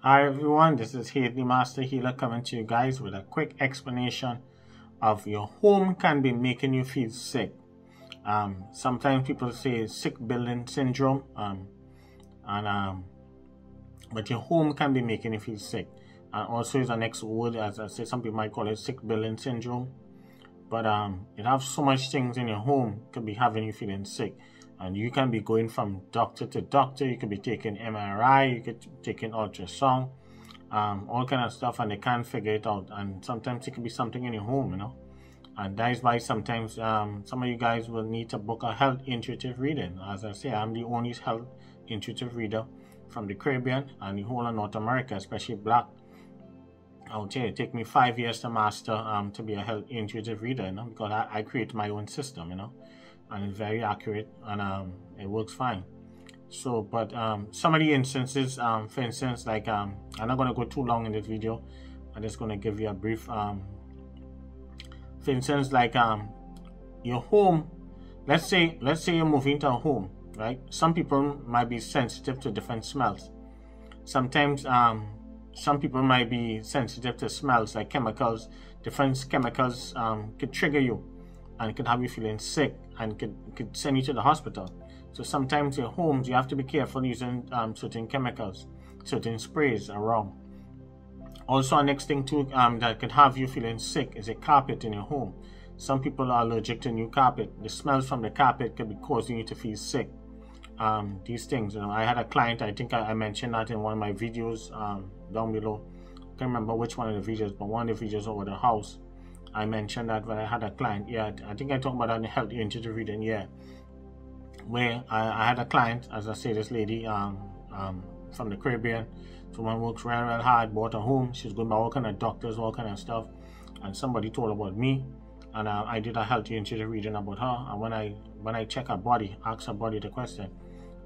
Hi everyone, this is Heath the Master Healer coming to you guys with a quick explanation of your home can be making you feel sick. Sometimes people say sick building syndrome, but your home can be making you feel sick. And also is the next word, as I say, some people might call it sick building syndrome. But it have so much things in your home could be having you feeling sick. And you can be going from doctor to doctor. You could be taking MRI, you could be taking ultrasound, all kind of stuff, and they can't figure it out. And sometimes it could be something in your home, you know. And that is why sometimes some of you guys will need to book a health intuitive reading. As I say, I'm the only health intuitive reader from the Caribbean and the whole of North America, especially black. Out here, it take me 5 years to master to be a health intuitive reader, you know, because I create my own system, you know. And it's very accurate, and it works fine. So, but some of the instances, for instance, like I'm not going to go too long in this video. I'm just going to give you a brief. For instance, like your home. Let's say you're moving to a home, right? Some people might be sensitive to different smells. Sometimes some people might be sensitive to smells, like chemicals. Different chemicals could trigger you and could have you feeling sick and could send you to the hospital. So sometimes your homes, you have to be careful using certain chemicals, certain sprays around. Also, a next thing too that could have you feeling sick is a carpet in your home. Some people are allergic to new carpet. The smells from the carpet could be causing you to feel sick. These things, you know, I had a client, I think I mentioned that in one of my videos down below. I can't remember which one of the videos, but one of the videos over the house, I mentioned that when I had a client, yeah, I think I talked about that in the health intuitive reading, yeah, where I had a client, as I say, this lady from the Caribbean, someone works real hard, bought a home, she's going by all kind of doctors, all kind of stuff, and somebody told about me, and I did a health intuitive reading about her, and when I check her body, asked her body the question,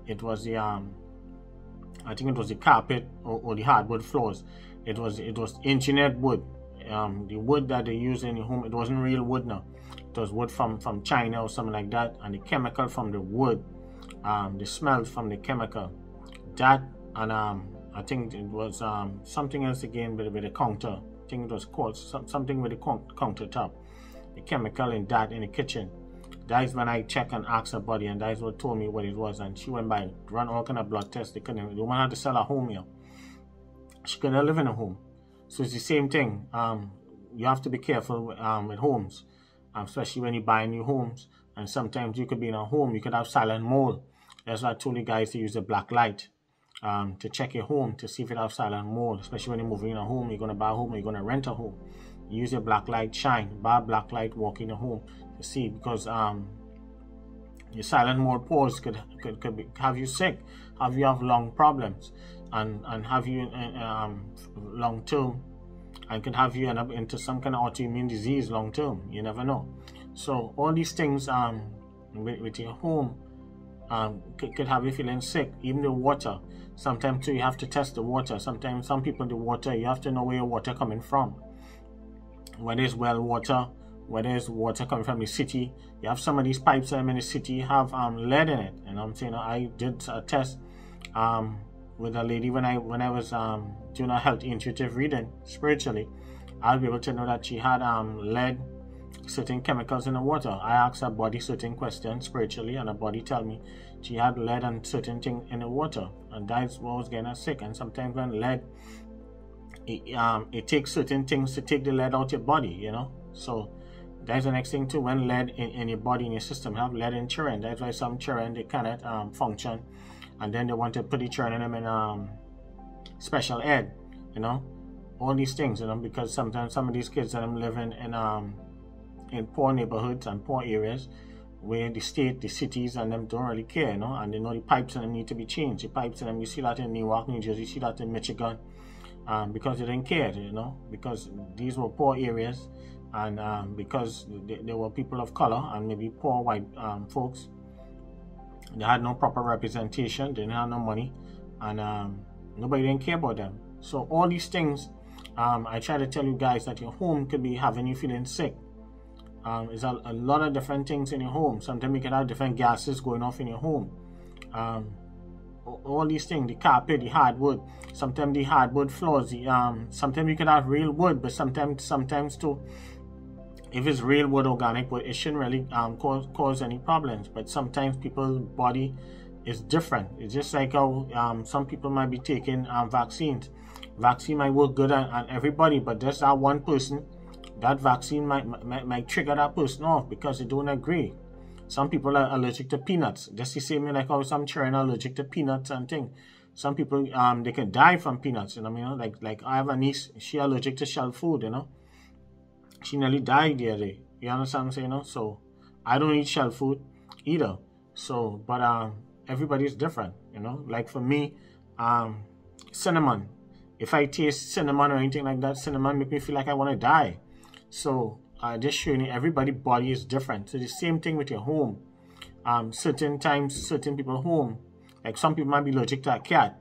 it was the I think it was the carpet or the hardwood floors. It was engineered wood. The wood that they use in your home, it wasn't real wood now. It was wood from China or something like that, and the chemical from the wood, the smell from the chemical, that, and I think it was something else again with the counter. I think it was called something with the countertop. The chemical in that in the kitchen. That is when I check and ask her body, and that is what told me what it was. And she went by, run all kind of blood tests. The woman had to sell her home here. She couldn't live in a home. So it's the same thing. You have to be careful with homes, especially when you buy new homes. And sometimes you could be in a home, you could have silent mold. That's why I told you guys to use a black light to check your home to see if it has silent mold. Especially when you're moving in a home, you're going to buy a home, or you're going to rent a home. Use your black light, shine, buy a black light, walk in a home to see, because your silent mold pores could have you sick, have you have lung problems, and have you long term, and could have you end up into some kind of autoimmune disease long term. You never know. So all these things with your home could have you feeling sick. Even the water, sometimes too, you have to test the water. Sometimes some people, the water, you have to know where your water coming from. Whether it's well water, whether it's water coming from the city. You have some of these pipes in the city have lead in it. And I'm saying, I did a test with a lady when I was doing a health intuitive reading spiritually. I'll be able to know that she had lead, certain chemicals in the water. I asked her body certain questions spiritually, and her body tell me she had lead and certain things in the water, and that's what was getting her sick. And sometimes when lead, it takes certain things to take the lead out your body, you know. So that's the next thing too. When lead in your body, in your system, you have lead in children. That's why some children, they cannot function, and then they want to put the children in special ed, you know, all these things, you know, because sometimes some of these kids are living in poor neighborhoods and poor areas where the state, the cities, and them don't really care, you know, and they know the pipes in them need to be changed. The pipes in them, you see that in Newark, New Jersey, you see that in Michigan, because they didn't care, you know, because these were poor areas, and because they were people of color and maybe poor white folks. They had no proper representation, they didn't have no money, and nobody didn't care about them. So all these things, I try to tell you guys that your home could be having you feeling sick. There's a lot of different things in your home. Sometimes you can have different gases going off in your home. all these things, the carpet, the hardwood, sometimes the hardwood floors, sometimes you could have real wood, but sometimes too, if it's real wood, organic wood, it shouldn't really cause any problems. But sometimes people's body is different. It's just like how some people might be taking vaccines. Vaccine might work good on everybody, but there's that one person, that vaccine might trigger that person off because they don't agree. Some people are allergic to peanuts. Just the same way like how some children are allergic to peanuts and things. Some people they can die from peanuts. You know, like I have a niece, she allergic to shell food. You know, she nearly died the other day. You understand what I'm saying? You know? So I don't eat shell food either. So, but everybody's different. You know, like for me, cinnamon. If I taste cinnamon or anything like that, cinnamon make me feel like I want to die. So just showing you, everybody's body is different. So the same thing with your home. Certain times, certain people home, like some people might be allergic to a cat.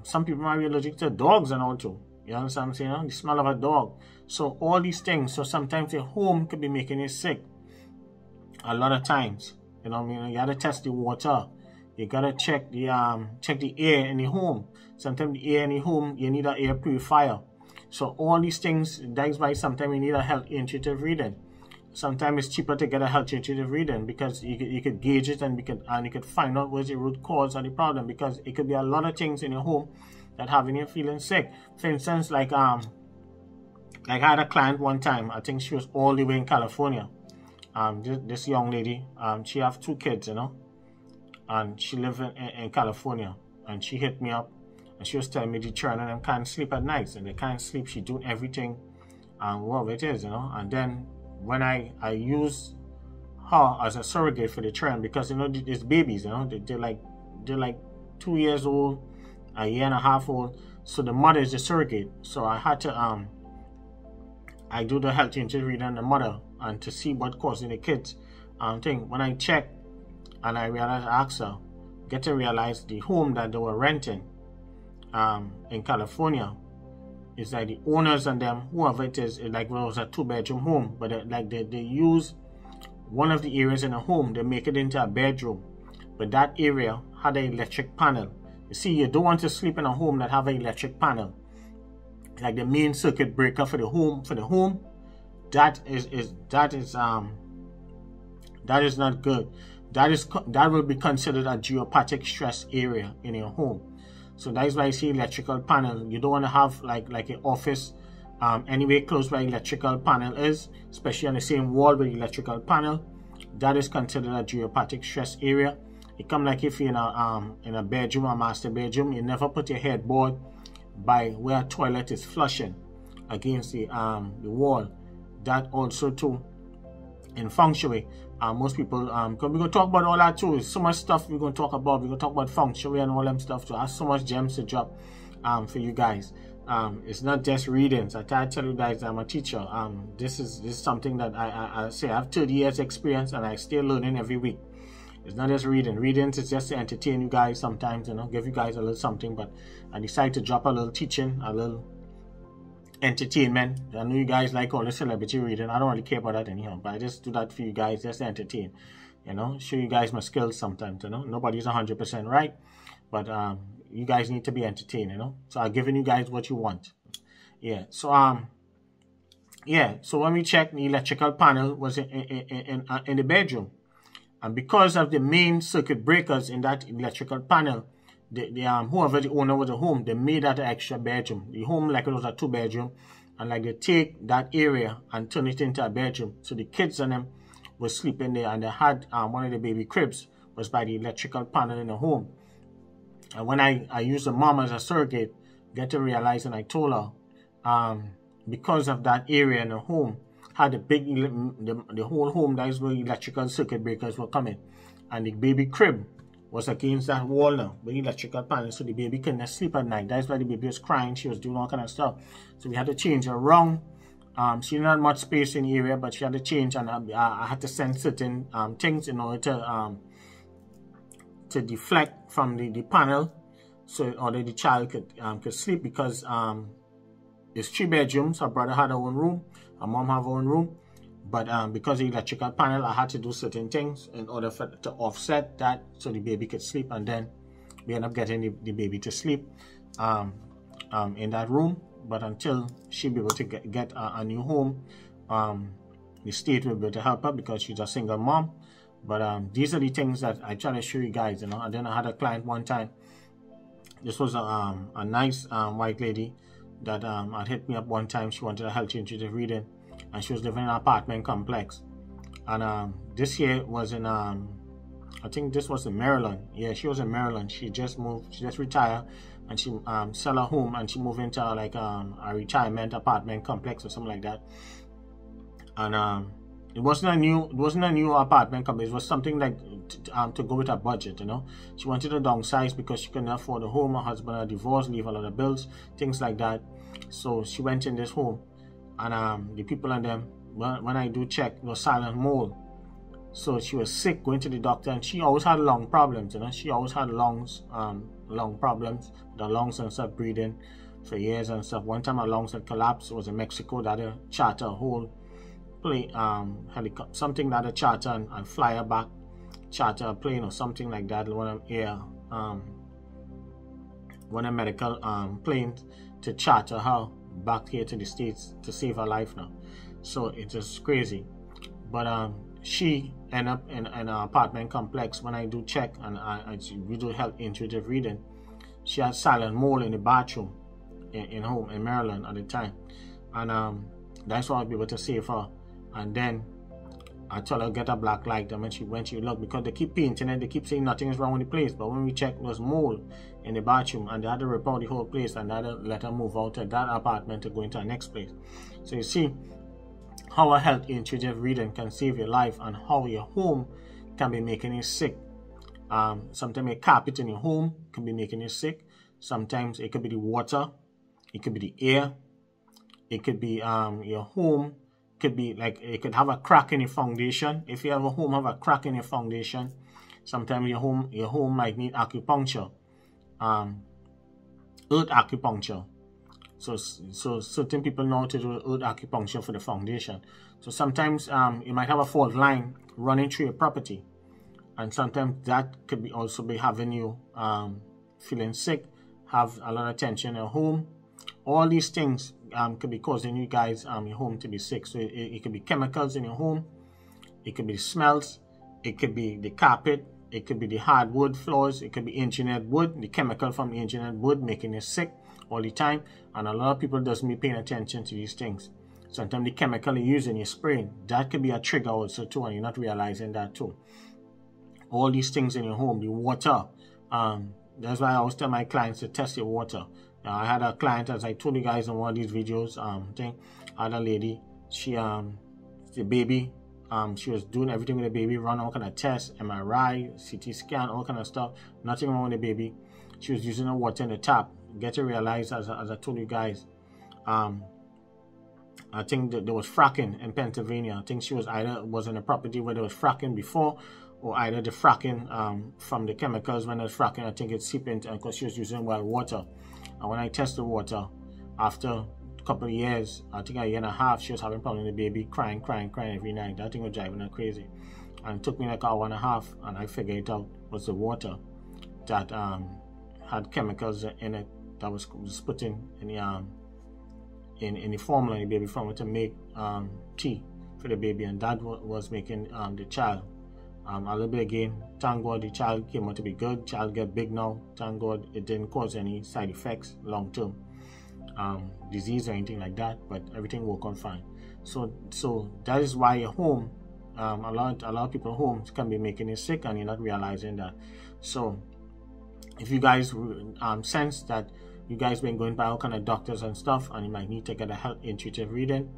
Some people might be allergic to dogs and all too. You understand what I'm saying? The smell of a dog. So all these things. So sometimes your home could be making you sick. A lot of times. You know what I mean? You gotta test the water. You gotta check the air in the home. Sometimes the air in the home, you need an air purifier. So all these things, that's why sometimes you need a health intuitive reading. Sometimes it's cheaper to get a health intuitive reading because you could gauge it and you could find out what's the root cause of the problem, because it could be a lot of things in your home that having you feeling sick. For instance, like I had a client one time, I think she was all the way in California. This young lady, she have 2 kids, you know, and she live in California, and she hit me up. And she was telling me the children them can't sleep at night, and they can't sleep. She doing everything, whatever it is, you know. And then when I use her as a surrogate for the children, because you know it's babies, you know, they're like 2 years old, a year and a half old. So the mother is the surrogate. So I had to I do the health intuitive reading on the mother and to see what causing the kids thing. When I check and I realized, I asked her, get to realize the home that they were renting in California is like the owners and them, whoever it is like it was a 2-bedroom home, but they use one of the areas in a home, they make it into a bedroom, but that area had an electric panel. You see, you don't want to sleep in a home that have an electric panel, like the main circuit breaker for the home. That is not good. That will be considered a geopathic stress area in your home. So that is why I see electrical panel. You don't want to have like an office anywhere close where electrical panel is, especially on the same wall with the electrical panel. That is considered a geopathic stress area. It come like if you're in a bedroom, a master bedroom, you never put your headboard by where a toilet is flushing against the wall. That also too in feng shui. Most people, because we're going to talk about all that too. There's so much stuff we're going to talk about. We're going to talk about feng shui and all them stuff too. I have so much gems to drop for you guys. It's not just readings. I tell you guys I'm a teacher. This is something that I say I have 30 years experience and I still learning every week. It's not just reading. Readings is just to entertain you guys sometimes, you know, give you guys a little something. But I decided to drop a little teaching, a little entertainment. I know you guys like all the celebrity reading. I don't really care about that anyhow, but I just do that for you guys just to entertain, you know, show you guys my skills sometimes, you know. Nobody's 100% right, but you guys need to be entertained, you know. So I'm giving you guys what you want. Yeah. So so when we checked, the electrical panel was in the bedroom, and because of the main circuit breakers in that electrical panel, whoever the owner of the home, they made that an extra bedroom. The home like it was a 2-bedroom, and like they take that area and turn it into a bedroom. So the kids and them were sleeping there, and they had one of the baby cribs was by the electrical panel in the home. And when I used the mom as a surrogate, get to realize, and I told her, because of that area in the home had a big the whole home, that is where electrical circuit breakers were coming, and the baby crib was against that wall now with electrical panel, so the baby couldn't sleep at night. That's why the baby was crying. She was doing all kind of stuff. So we had to change her around. She didn't have much space in the area, but she had to change, and I had to send certain things in order to deflect from the panel, so in order the child could sleep, because it's 3 bedrooms. Her brother had her own room, her mom have her own room. But because of the electrical panel, I had to do certain things in order to offset that so the baby could sleep. And then we end up getting the baby to sleep in that room. But until she'll be able to get a new home, the state will be able to help her because she's a single mom. But these are the things that I try to show you guys, And then I had a client one time. This was a nice white lady that had hit me up one time. She wanted a healthy intuitive reading, and she was living in an apartment complex. And this year was in I think this was in Maryland. Yeah, she was in Maryland. She just moved. She just retired, and she sell her home and she moved into like a retirement apartment complex or something like that. And it wasn't a new apartment complex. It was something like to go with her budget. She wanted to downsize because she couldn't afford a home. Her husband had divorced, leave a lot of bills, things like that. So she went in this home, and the people in them, when I do check, it was silent mold. So she was sick, going to the doctor, and she always had lung problems. She always had lung problems, the lungs and stuff, breathing for years and stuff. One time her lungs had collapsed. It was in Mexico. That had charter a whole plane, something that a charter and fly her back, charter a plane or something like that. One of medical planes to charter her back here to the States to save her life now. So it's just crazy. But she ended up in an apartment complex. When I do check and we do help intuitive reading, she had silent mold in the bathroom in home in Maryland at the time. And that's why I'll be able to save her. And then I told her get a black light, and when she looked, because they keep painting it, they keep saying nothing is wrong with the place, but when we checked, there was mold in the bathroom, and they had to rip out the whole place, and they had to let her move out of that apartment to go into our next place. So you see how a healthy intuitive reading can save your life, and how your home can be making you sick. Sometimes a carpet in your home can be making you sick. Sometimes it could be the water, it could be the air, it could be your home. Could be like it could have a crack in your foundation. If you have a home have a crack in your foundation, sometimes your home might need acupuncture, earth acupuncture. So certain people know how to do earth acupuncture for the foundation. So sometimes you might have a fault line running through your property, and sometimes that could be also be having you feeling sick, have a lot of tension in your home. All these things could be causing you guys your home to be sick. So it could be chemicals in your home, it could be smells, it could be the carpet, it could be the hardwood floors, it could be engineered wood, the chemical from the engineered wood making you sick all the time. And a lot of people doesn't be paying attention to these things. Sometimes the chemical you use in your spraying, that could be a trigger also too, and you're not realizing that too. All these things in your home, the water, that's why I always tell my clients to test your water. I had a client, as I told you guys in one of these videos, I had a lady, she the baby, she was doing everything with the baby, run all kind of tests, MRI, CT scan, all kind of stuff, nothing wrong with the baby. She was using the water in the tap. Get to realize, as I told you guys, I think that there was fracking in Pennsylvania. I think she was in a property where there was fracking before, or either the fracking from the chemicals. When there's fracking, I think it's seeping because she was using well water. And when I tested the water, after a couple of years, I think a year and a half, she was having problems with the baby, crying every night. That thing was driving her crazy. And it took me like an hour and a half, and I figured it out was the water that had chemicals in it that was put in the formula, in the baby formula, to make tea for the baby, and that was making the child a little bit again. Thank God the child came out to be good. Child get big now. Thank God it didn't cause any side effects, long term disease or anything like that. But everything worked on fine. So that is why your home, a lot of people's homes can be making you sick, and you're not realizing that. So if you guys sense that you guys been going by all kind of doctors and stuff, and you might need to get a health intuitive reading,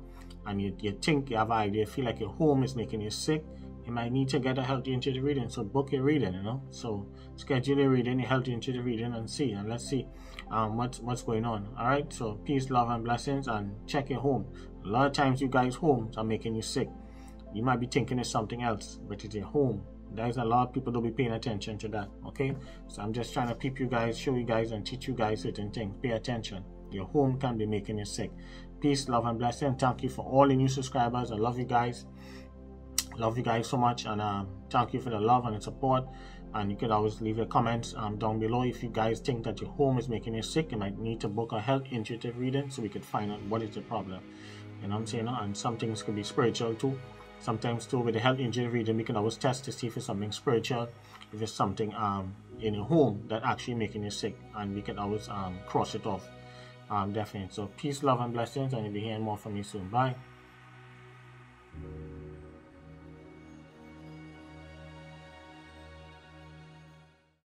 and you think you have an idea, feel like your home is making you sick, you might need to get a healthy intuitive reading. So book your reading, So schedule your reading, your healthy intuitive reading, and see, and let's see what's going on. All right. So peace, love, and blessings, and check your home. A lot of times you guys' homes are making you sick. You might be thinking it's something else, but it's your home. There's a lot of people don't be paying attention to that. Okay. So I'm just trying to peep you guys, show you guys, and teach you guys certain things. Pay attention. Your home can be making you sick. Peace, love, and blessing. Thank you for all the new subscribers. I love you guys. Love you guys so much, and thank you for the love and the support. And you could always leave your comments down below if you guys think that your home is making you sick. You might need to book a health intuitive reading so we could find out what is the problem. You know what I'm saying? And some things could be spiritual too. Sometimes too with the health intuitive reading, we can always test to see if it's something spiritual, if it's something in your home that actually making you sick, and we can always cross it off. Definitely. So peace, love, and blessings, and you'll be hearing more from me soon. Bye.